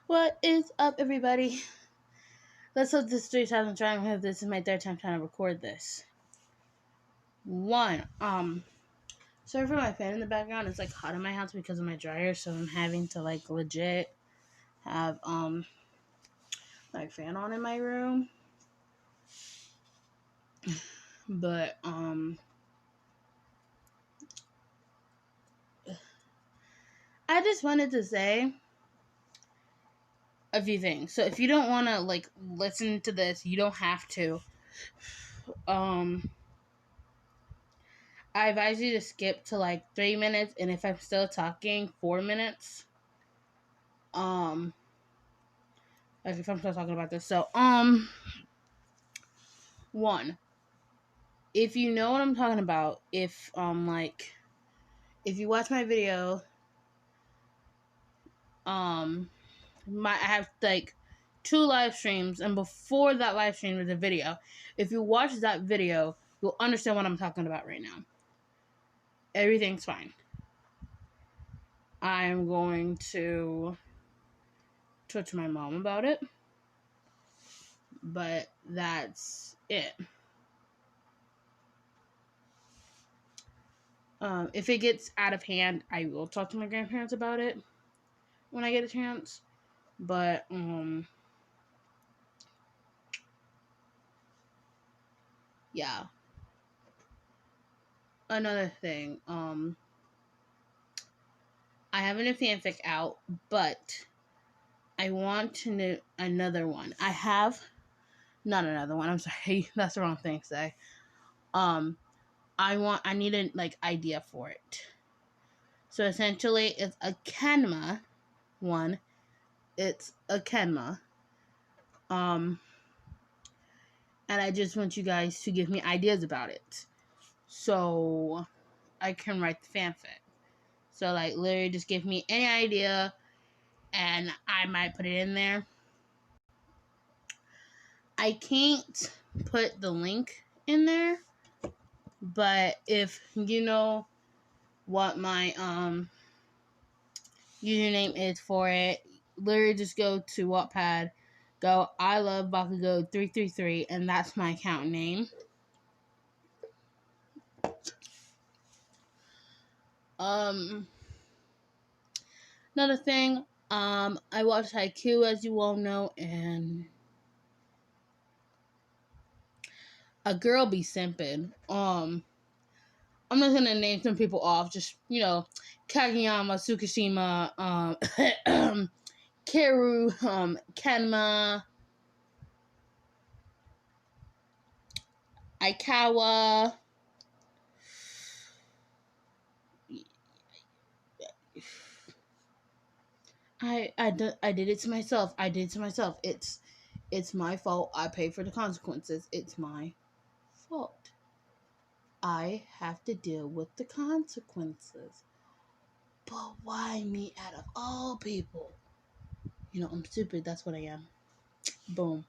What is up, everybody? Let's hope this 3 times I'm trying. This is my 3rd time trying to record this. Sorry for my fan in the background. It's like hot in my house because of my dryer, so I'm having to like legit have my fan on in my room. But I just wanted to say a few things. So if you don't want to like listen to this, you don't have to. I advise you to skip to like 3 minutes, and if I'm still talking, 4 minutes. Like if I'm still talking about this. So, 1. If you know what I'm talking about, if you watch my video, I have like 2 live streams, and before that live stream is a video. If you watch that video, you'll understand what I'm talking about right now. Everything's fine. I'm going to talk to my mom about it, but that's it. If it gets out of hand, I will talk to my grandparents about it when I get a chance. But yeah. Another thing, I have a new fanfic out, but I want to know another one. Not another one. I'm sorry, that's the wrong thing to say. I need a idea for it. So essentially, it's a Kenma one. It's a Kenma. And I just want you guys to give me ideas about it, so I can write the fanfic. So literally, just give me any idea, and I might put it in there. I can't put the link in there, but if you know what my username is for it, literally just go to Wattpad, go I love Bakugo 333, and that's my account name. Another thing, I watch Haikyuu, as you all know, and a girl be simping. I'm not gonna name some people off, just Kageyama, Tsukishima, Karu, Kenma, Aikawa. I did it to myself. It's my fault. I pay for the consequences. It's my fault. I have to deal with the consequences. But why me out of all people? I'm stupid. That's what I am. Boom.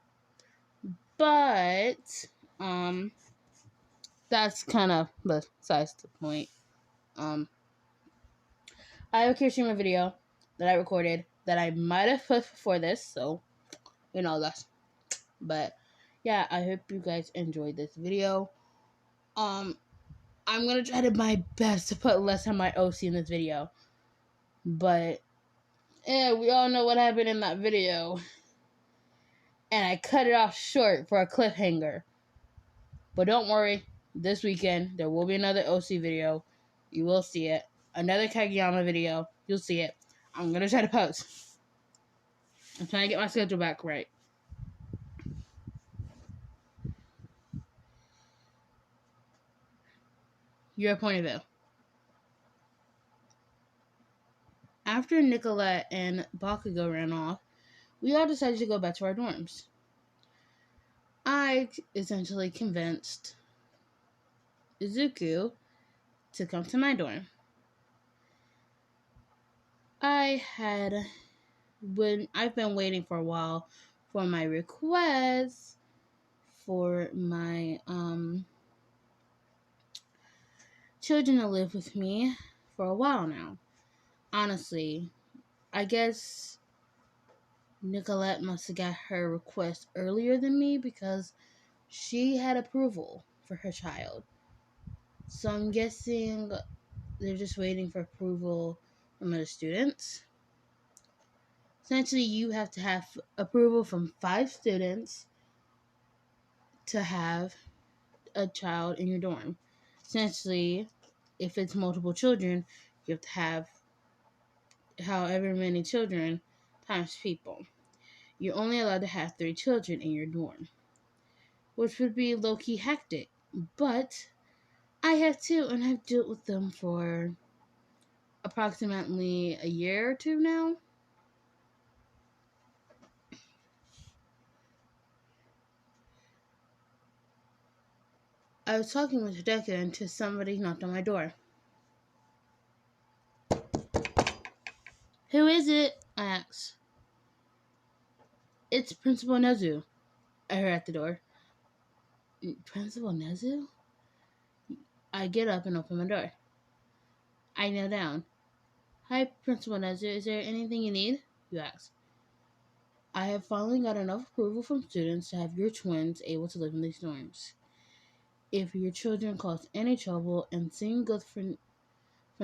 But that's kind of besides the point. I have a Kirishima video that I recorded that I might have put before this, so that's. But yeah, I hope you guys enjoyed this video. I'm gonna try to my best to put less of my OC in this video, but yeah, we all know what happened in that video, and I cut it off short for a cliffhanger. But don't worry, this weekend there will be another OC video. You will see it. Another Kageyama video. You'll see it. I'm gonna try to post. I'm trying to get my schedule back right. Your point of view. After Nicolette and Bakugo ran off, we all decided to go back to our dorms. I essentially convinced Izuku to come to my dorm. I've been waiting for a while for my request for my children to live with me for a while now. Honestly, I guess Nicolette must have got her request earlier than me because she had approval for her child. So I'm guessing they're just waiting for approval from other students. Essentially, you have to have approval from 5 students to have a child in your dorm. Essentially, if it's multiple children, you have to have however many children times people. You're only allowed to have 3 children in your dorm, which would be low-key hectic. But I have 2, and I've dealt with them for approximately a year or 2 now. I was talking with Deku until somebody knocked on my door. Who is it? I asked. It's Principal Nezu, I heard at the door. Principal Nezu? I get up and open my door. I kneel down. Hi, Principal Nezu. Is there anything you need? You ask. I have finally got enough approval from students to have your twins able to live in these dorms. If your children cause any trouble and seem good for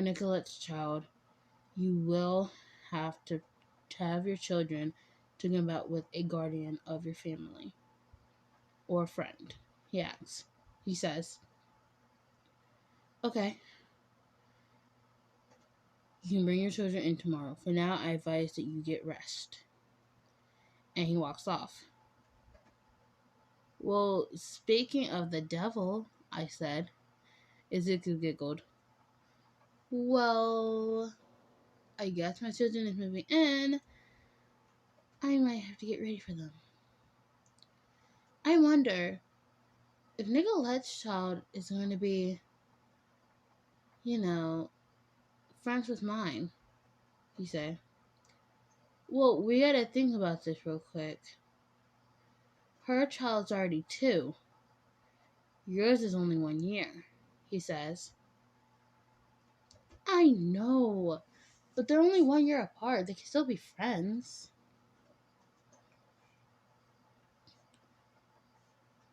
Nicolette's child, you will have to have your children taken about with a guardian of your family or a friend. He asks. He says, okay, you can bring your children in tomorrow. For now, I advise that you get rest. And he walks off. Well, speaking of the devil, I said. Izuku giggled. Well, I guess my children is moving in. I might have to get ready for them. I wonder if Nicolette's child is going to be, friends with mine, he said. Well, we gotta think about this real quick. Her child's already 2. Yours is only 1 year, he says. I know, but they're only 1 year apart. They can still be friends.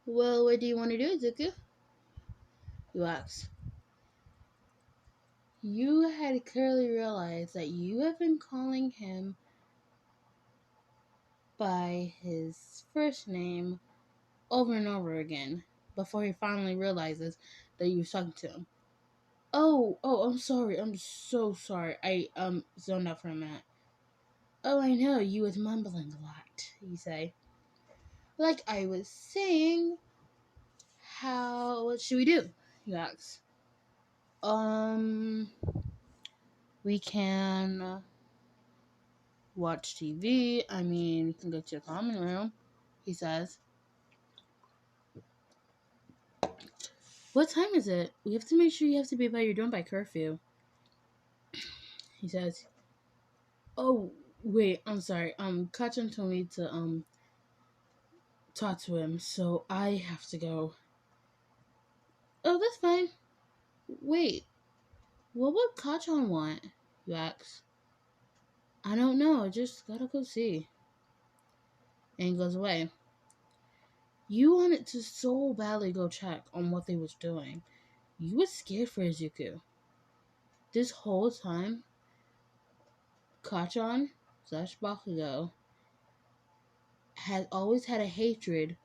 Well, what do you want to do, Izuku? You ask. You had clearly realized that you have been calling him by his first name over and over again before he finally realizes that you were talking to him. Oh, I'm sorry. I'm so sorry. I zoned out for a minute. Oh, I know, you was mumbling a lot, you say. Like I was saying, what should we do? You ask. We can watch TV. I mean, we can go to the common room, he says. What time is it? We have to make sure you have to be by your dorm by curfew, he says. Oh, wait, I'm sorry. Kachan told me to, talk to him, so I have to go. Oh, that's fine. Wait, what would Kachan want? You ask. I don't know, just gotta go see. And he goes away. You wanted to so badly go check on what they was doing. You was scared for Izuku. This whole time, Kachan / Bakugo has always had a hatred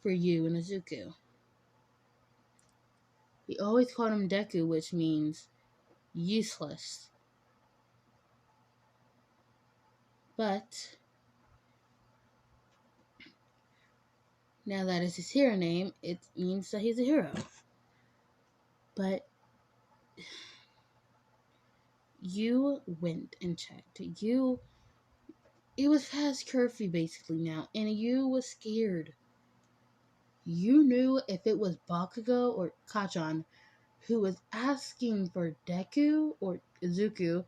for you and Izuku. He always called him Deku, which means useless. But now that is his hero name, it means that he's a hero. But you went and checked. It was past curfew basically now, and you was scared. You knew if it was Bakugo or Kachan who was asking for Deku or Izuku,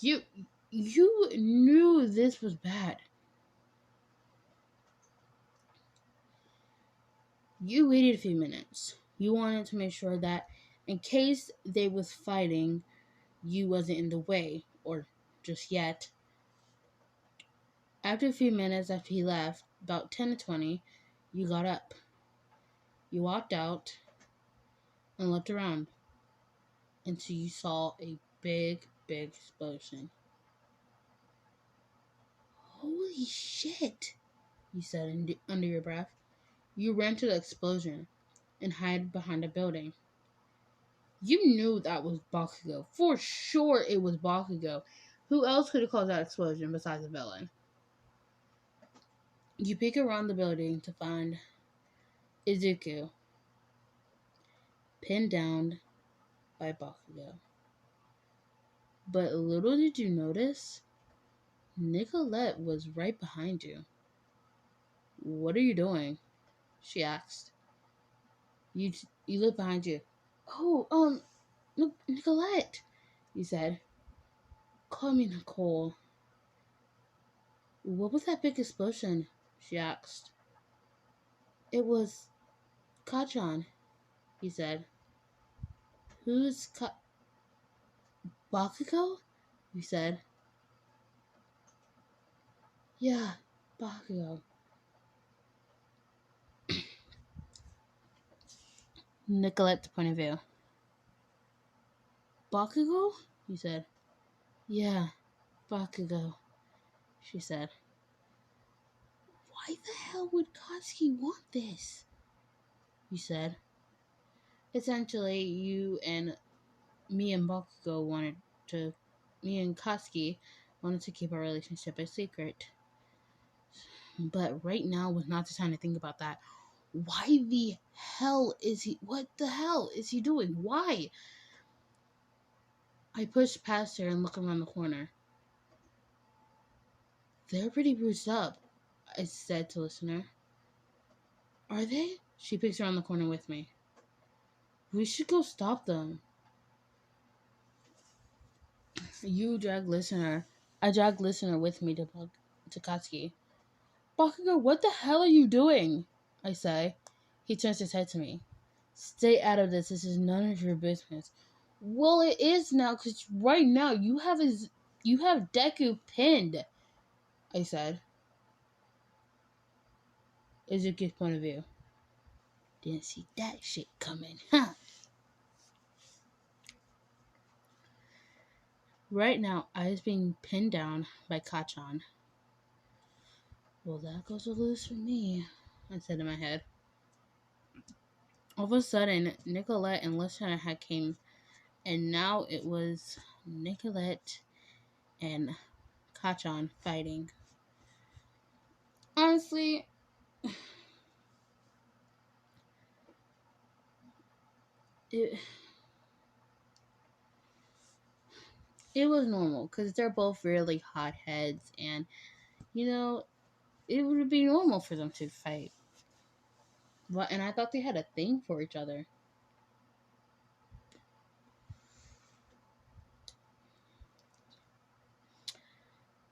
you knew this was bad. You waited a few minutes. You wanted to make sure that in case they was fighting, you wasn't in the way, or just yet. After a few minutes after he left, about 10 to 20, you got up. You walked out and looked around until you saw a big, big explosion. Holy shit, you said under your breath. You ran to the explosion and hid behind a building. You knew that was Bakugo. For sure it was Bakugo. Who else could have caused that explosion besides the villain? You peek around the building to find Izuku pinned down by Bakugo. But little did you notice, Nicolette was right behind you. What are you doing? She asked. You look behind you. Oh, look, Nicolette, you said. Call me Nicole. What was that big explosion? She asked. It was Kachan, he said. Who's Bakugo? You said. Yeah, Bakugo. Nicolette's point of view. Bakugo? You said. Yeah, Bakugo, she said. Why the hell would Katsuki want this? You said. Essentially, me and Katsuki wanted to keep our relationship a secret. But right now was not the time to think about that. What the hell is he doing? Why? I pushed past her and looked around the corner. They're pretty bruised up, I said to listener. Are they? She peeks around the corner with me. We should go stop them. I dragged listener with me to Katsuki. Bakugo, what the hell are you doing? I say. He turns his head to me. Stay out of this. This is none of your business. Well, it is now, because right now you have Deku pinned, I said. Izuku's point of view. Didn't see that shit coming, huh? Right now, I is being pinned down by Kachan. Well, that goes a lose for me, I said in my head. All of a sudden, Nicolette and Listener had came, and now it was Nicolette and Kachan fighting. Honestly, it was normal because they're both really hotheads, and it would be normal for them to fight. And I thought they had a thing for each other.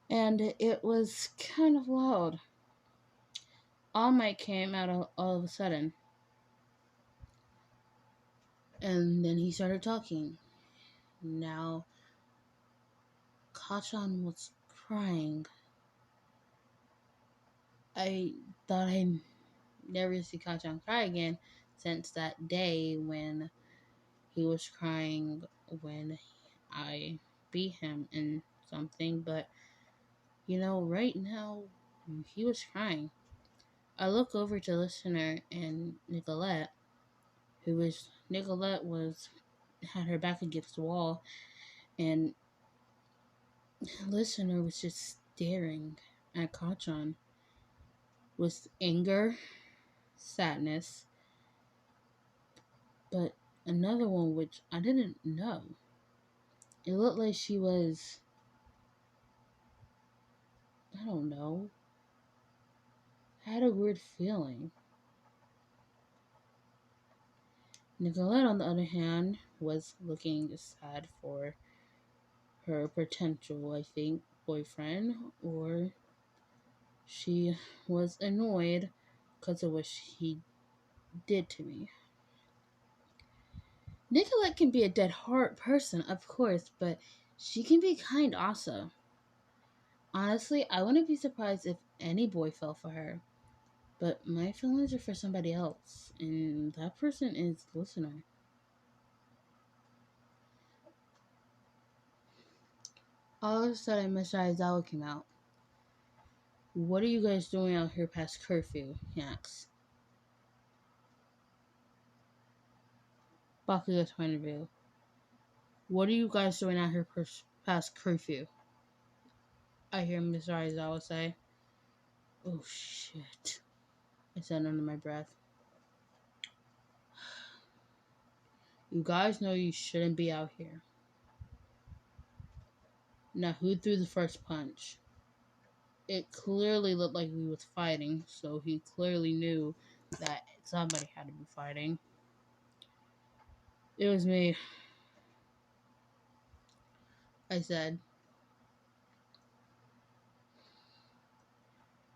And it was kind of loud. All Might came out all of a sudden. And then he started talking. Now, Kachan was crying. I thought I'd never see Kachan cry again since that day when he was crying when I beat him in something. But, right now, he was crying. I look over to Listener and Nicolette, Nicolette had her back against the wall, and Listener was just staring at Kachan with anger, sadness, but another one which I didn't know. It looked like she was, I don't know, had a weird feeling. Nicolette, on the other hand, was looking sad for her potential, I think, boyfriend, or she was annoyed because of what he did to me. Nicolette can be a dead heart person, of course, but she can be kind also. Honestly, I wouldn't be surprised if any boy fell for her. But my feelings are for somebody else, and that person is the listener. All of a sudden, Mr. Aizawa came out. What are you guys doing out here past curfew? He asks. Bakugo's point of view. What are you guys doing out here past curfew? I hear Mr. Aizawa say. Oh shit, I said under my breath. You guys know you shouldn't be out here. Now, who threw the first punch? It clearly looked like we was fighting, so he clearly knew that somebody had to be fighting. It was me. I said,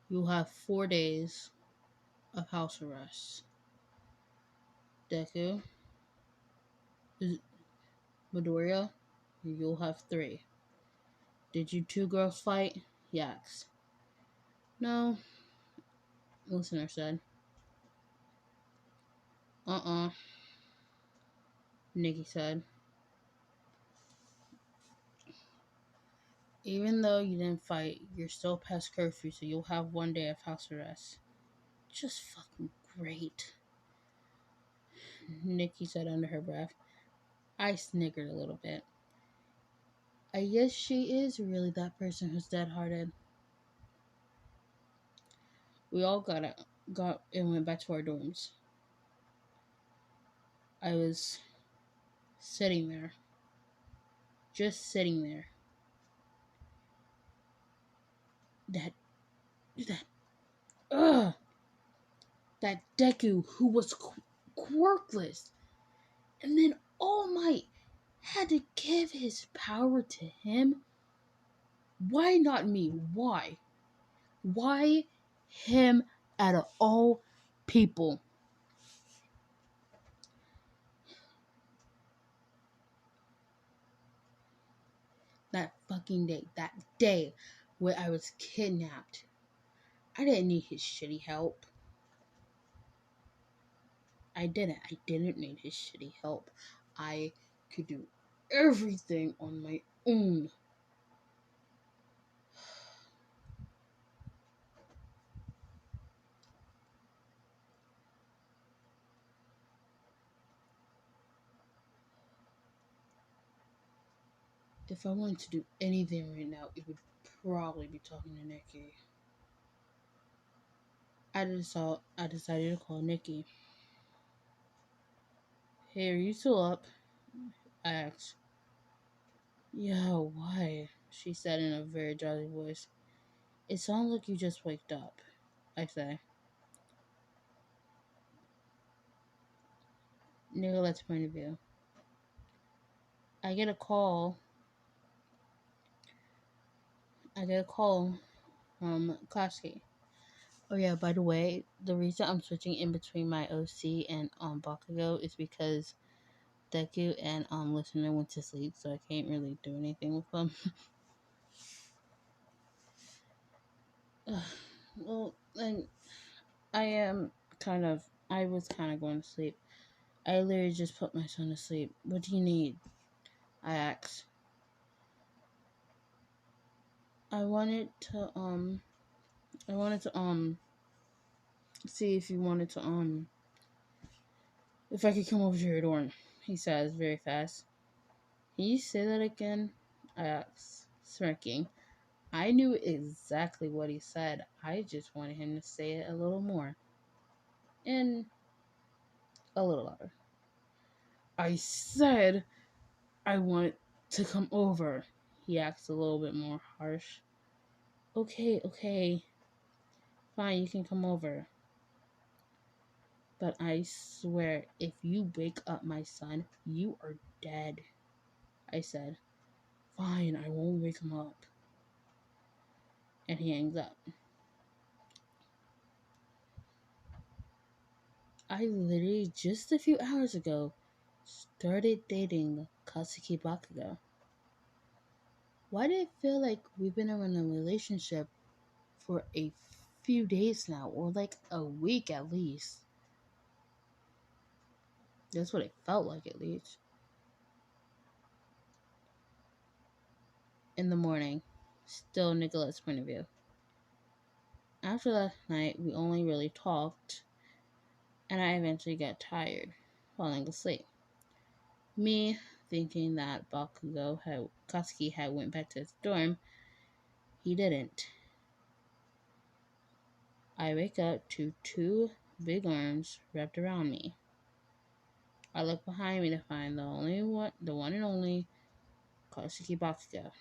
you'll have 4 days of house arrest. Deku, Midoriya, you'll have 3. Did you two girls fight? He asked. No, listener said. Nikki said. Even though you didn't fight, you're still past curfew, so you'll have 1 day of house arrest. Just fucking great, Nikki said under her breath. I snickered a little bit. I guess she is really that person who's dead-hearted. We all got and went back to our dorms. I was sitting there. Just sitting there. Ugh! That Deku who was quirkless. And then All Might had to give his power to him. Why not me? Why? Why him out of all people? That fucking day. That day where I was kidnapped. I didn't need his shitty help. I didn't need his shitty help. I could do everything on my own. If I wanted to do anything right now, it would probably be talking to Nikki. I decided to call Nikki. Hey, are you still up? I asked. Yeah, why? She said in a very jolly voice. It sounds like you just waked up, I say. Nicolette's point of view. I get a call from Klasky. Oh yeah, by the way, the reason I'm switching in between my OC and Bakugo is because Deku and Listener went to sleep, so I can't really do anything with them. Well, and I was kind of going to sleep. I literally just put my son to sleep. What do you need? I asked. I wanted to see if you wanted to if I could come over to your dorm, he says very fast. Can you say that again? I asked, smirking. I knew exactly what he said. I just wanted him to say it a little more. And a little louder. I said I want to come over. He asked a little bit more harsh. Okay. Fine, you can come over. But I swear, if you wake up my son, you are dead. I said. Fine, I won't wake him up. And he hangs up. I literally, just a few hours ago, started dating Katsuki Bakugo. Why did it feel like we've been in a relationship for a few days now, or like a week at least? That's what it felt like, at least. In the morning, still Nicolette's point of view. After last night, we only really talked, and I eventually got tired, falling asleep. Me thinking that Katsuki had went back to his dorm, he didn't. I wake up to two big arms wrapped around me. I look behind me to find the one and only Katsuki Bakugo.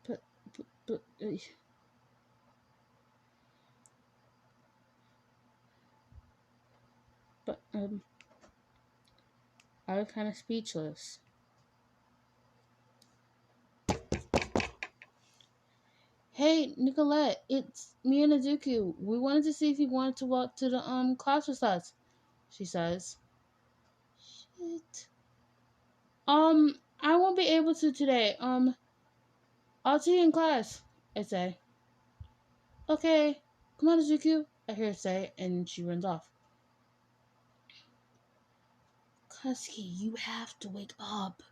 But, but, but, I was kind of speechless. Hey, Nicolette, it's me and Izuku. We wanted to see if you wanted to walk to the class with us, she says. Shit. I won't be able to today. I'll see you in class, I say. Okay, come on, Izuku, I hear her say, and she runs off. Katsuki, you have to wake up,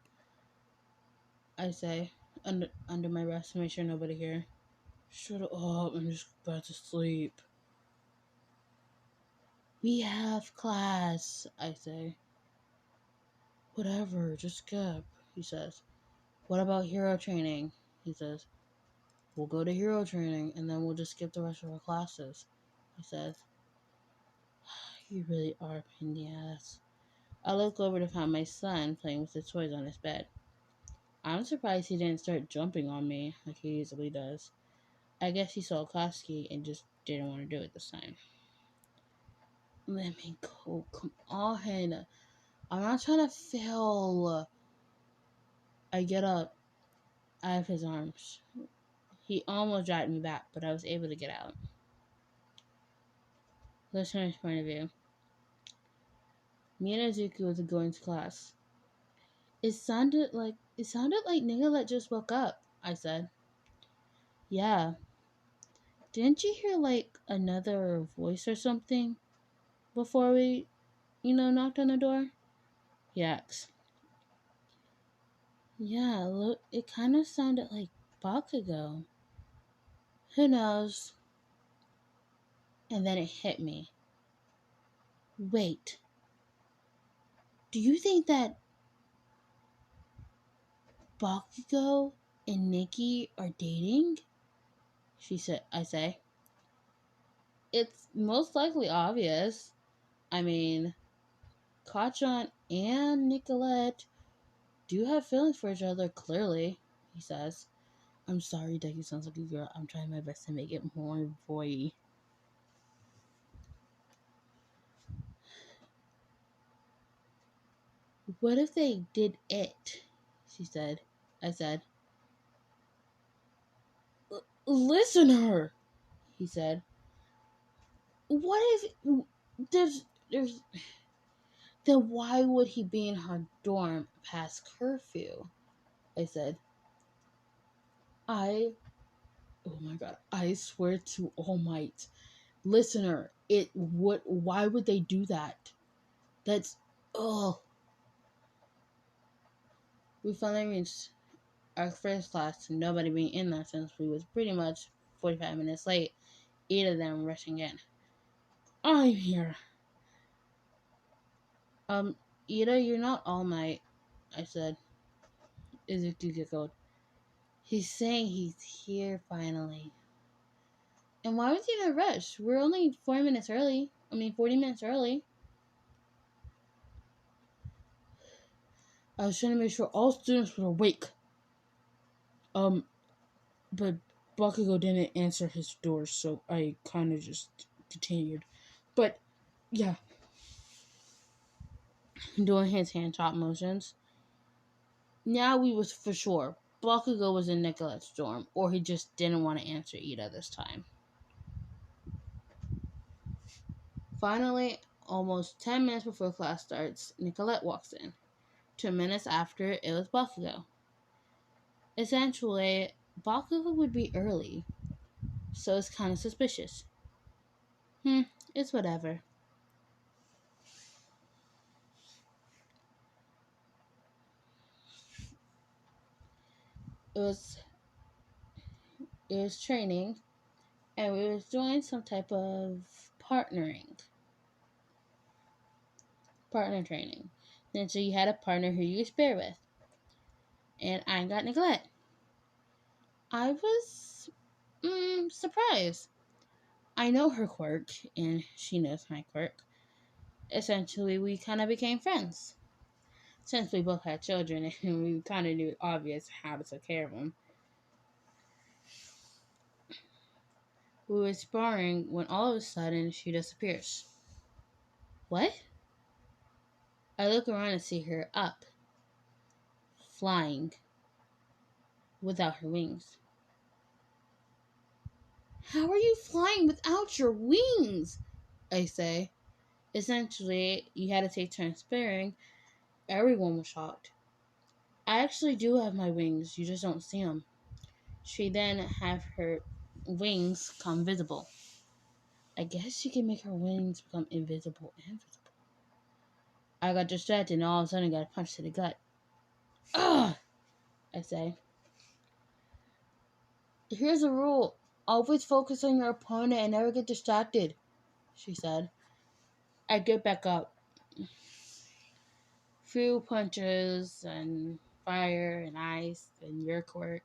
I say, under my breath to make sure nobody hears. Shut up, I'm just about to sleep. We have class, I say. Whatever, just skip, he says. What about hero training? He says. We'll go to hero training and then we'll just skip the rest of our classes, he says. You really are a pain in the ass. I look over to find my son playing with his toys on his bed. I'm surprised he didn't start jumping on me like he usually does. I guess he saw Koski and just didn't want to do it this time. Let me go. Come on. I'm not trying to fail. I get up out of his arms. He almost dragged me back, but I was able to get out. Listener's point of view. Me and Izuku was going to class. It sounded like Nicolette just woke up, I said. Yeah. Didn't you hear like another voice or something before we, knocked on the door? He asked. Yeah, look, it kind of sounded like Bakugo. Who knows? And then it hit me. Wait. Do you think that Bakugo and Nikki are dating? I say. It's most likely obvious. I mean, Kachan and Nicolette do have feelings for each other, clearly, he says. I'm sorry, Deku sounds like a girl. I'm trying my best to make it more boy. What if they did it? She said. I said. Listener, he said. What if there's then why would he be in her dorm past curfew? I said. Oh my god, I swear to All Might. Listener, why would they do that? That's, ugh. We finally reached our first class, nobody being in there since we was pretty much 45 minutes late, 8 of them rushing in. I'm here. Ida, you're not All Might, I said. Izuku giggled. He's saying he's here finally. And why was he in a rush? We're only 40 minutes early. I was trying to make sure all students were awake. But Bakugo didn't answer his door, so I kind of just continued. But, yeah. Doing his hand chop motions. Now we was for sure. Bakugo was in Nicolette's dorm, or he just didn't want to answer Ida this time. Finally, almost 10 minutes before class starts, Nicolette walks in. 2 minutes after, it was Bakugo. Essentially, Bakugo would be early, so it's kind of suspicious. Hmm, it's whatever. It was it was training, and we was doing some type of partner training. Then so you had a partner who you spare with, and I got neglect. I was surprised. I know her quirk, and she knows my quirk. Essentially, we kind of became friends since we both had children, and we kind of knew obvious how to take care of them. We were sparring when all of a sudden she disappears. What? I look around and see her up, flying, without her wings. How are you flying without your wings? I say. Essentially, you had to take turns sparring. Everyone was shocked. I actually do have my wings, you just don't see them. She then have her wings come visible. I guess she can make her wings become invisible and visible. I got distracted and all of a sudden got a punch to the gut. Ugh! I say. Here's a rule. Always focus on your opponent and never get distracted, she said. I get back up. Few punches and fire and ice and your quirk.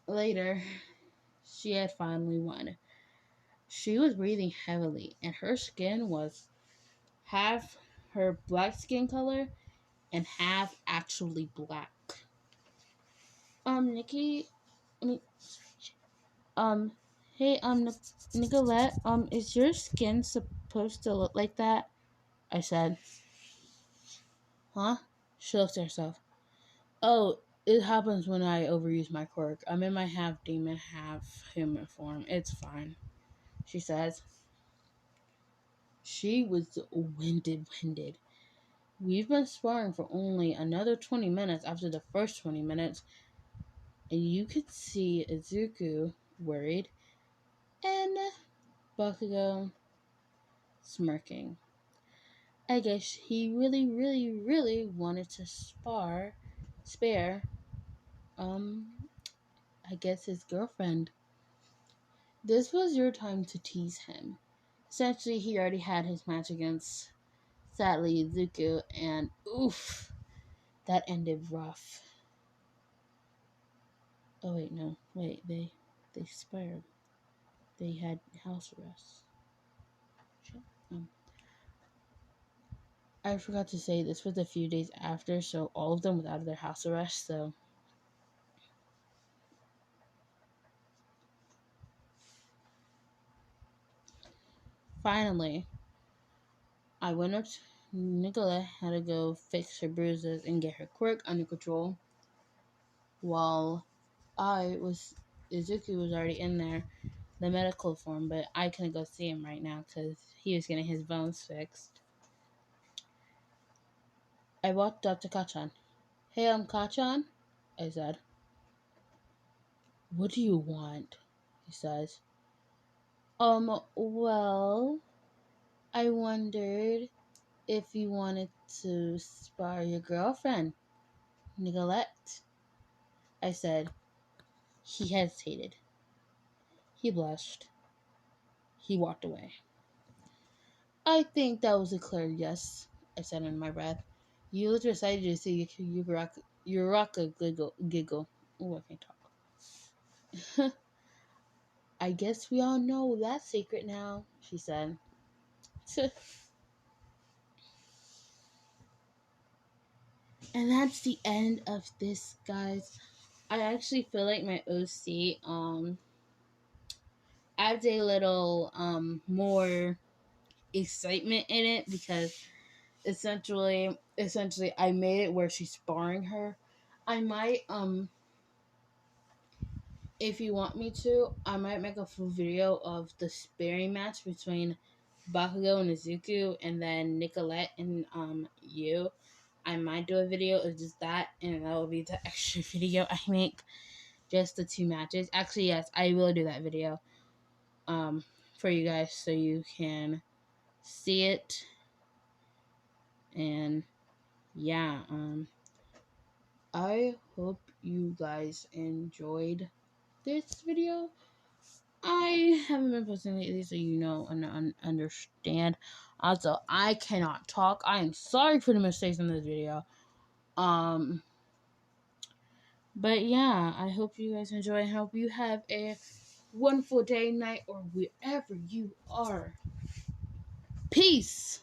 Later, she had finally won. She was breathing heavily, and her skin was half her black skin color and half actually black. Nikki, I mean, um, hey, Nicolette, is your skin supposed to look like that? I said. Huh? She looked at herself. Oh, it happens when I overuse my quirk. I'm in my half demon, half human form. It's fine, she says. She was winded. We've been sparring for only another 20 minutes after the first 20 minutes, and you could see Izuku worried and Bakugo smirking. I guess he really wanted to spare, I guess his girlfriend. This was your time to tease him. Essentially, he already had his match against, sadly, Izuku, and oof, that ended rough. Oh wait, no, wait, they sparred. They had house arrest. I forgot to say this was a few days after, so all of them was out of their house arrest. So finally, I went up to Nicola had to go fix her bruises and get her quirk under control, while Izuku was already in there, the medical form, but I couldn't go see him right now because he was getting his bones fixed. I walked up to Kachan. Hey, I'm Kachan, I said. What do you want? He says. Well, I wondered if you wanted to spar your girlfriend, Nicolette. I said. He hesitated. He blushed. He walked away. I think that was a clear yes, I said under my breath. You looked excited to see Uraka giggle. Oh, I can't talk. I guess we all know that secret now, she said. And that's the end of this, guys. I actually feel like my OC adds a little more excitement in it because essentially I made it where she's sparring her. I might if you want me to, I might make a full video of the sparring match between Bakugo and Izuku, and then Nicolette and you. I might do a video of just that, and that will be the extra video I make. Just the 2 matches. Actually, yes, I will do that video for you guys so you can see it. And yeah, I hope you guys enjoyed this video. I haven't been posting lately, so you know and understand. Also, I cannot talk. I am sorry for the mistakes in this video. But yeah, I hope you guys enjoy. I hope you have a wonderful day, night, or wherever you are. Peace.